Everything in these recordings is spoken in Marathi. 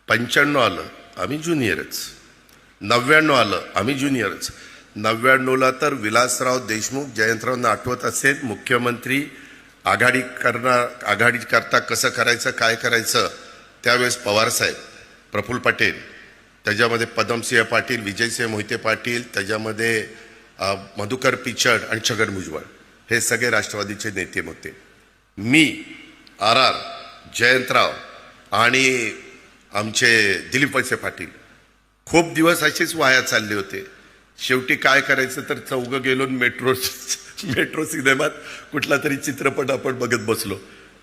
95 आलं आम्ही ज्युनियरच, 99 आलं आम्ही ज्युनियरच. 99ला तर विलासराव देशमुख, जयंतरावांना आठवत असेल, मुख्यमंत्री आघाडी करता कसं करायचं काय करायचं, त्यावेळेस पवारसाहेब, प्रफुल्ल पटेल, त्याच्यामध्ये पद्मसिंह पाटील, विजयसिंह मोहिते पाटील, त्याच्यामध्ये मधुकर पिचड आणि छगन भुजबळ, हे सगळे राष्ट्रवादीचे नेते होते. मी, आर जयंतराव आणि आमचे दिलीप वळसे पाटील खूप दिवस असेच वाया चालले होते. शेवटी काय करायचं तर चौघं गेलो मेट्रो सिनेमात कुठला तरी चित्रपट आपण बघत बसलो.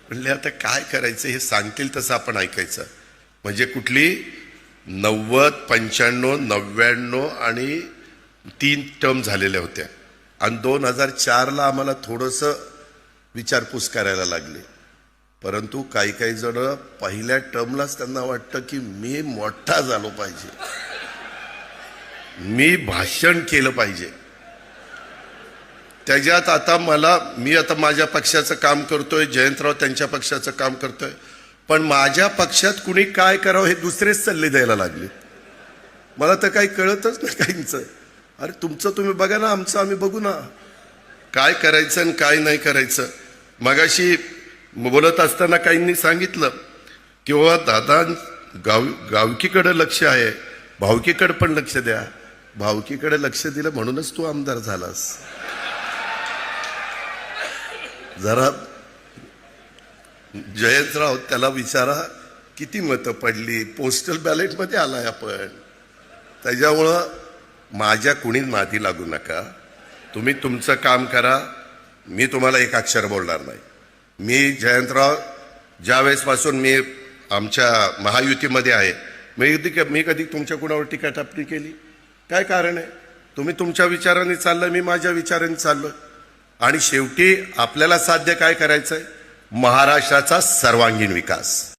म्हणले आता काय करायचं, हे सांगतील तसं आपण ऐकायचं. म्हणजे कुठली 90, 95, 99 आणि 3 टर्म झालेल्या होत्या आणि 2004ला आम्हाला थोडंसं विचारपूस करायला लागले. परंतु काही जण पहिल्या टर्मलाच त्यांना वाटतं की मी मोठा झालो पाहिजे, मी भाषण केलं पाहिजे. त्याच्यात आता मी आता माझ्या पक्षाचं काम करतोय, जयंतराव त्यांच्या पक्षाचं काम करतोय, पण माझ्या पक्षात कुणी काय करावं हे दुसरेच सल्ले द्यायला लागले. मला तर काही कळतच नाही काहींचं. अरे तुमचं तुम्ही बघा ना, आमचं आम्ही बघू ना, काय करायचं आणि काय नाही करायचं. मगाशी बोलत असताना काहींनी सांगितलं की बाबा दादा गावकीकडे लक्ष आहे, भावकीकडे पण लक्ष द्या. भावकीकडे लक्ष दिलं म्हणूनच तू आमदार झालास. जरा जयंतराव त्याला विचारा किती मतं पडली, पोस्टल बॅलेटमध्ये आलाय आपण. त्याच्यामुळं माझ्या कुणी नादी लागू नका, तुम्ही तुमचं काम करा. मी तुम्हाला एक अक्षर बोलणार नाही. मी जयंतराव ज्यावेळेसपासून मी आमच्या महायुतीमध्ये आहे, मी कधी तुमच्या कुणावर टीका टापणी केली? काय कारण आहे? तुम्ही तुमच्या विचाराने चाललं, मी माझ्या विचाराने चाललो. आणि शेवटी आपल्याला साध्य काय करायचंय? महाराष्ट्राचा सर्वांगीण विकास.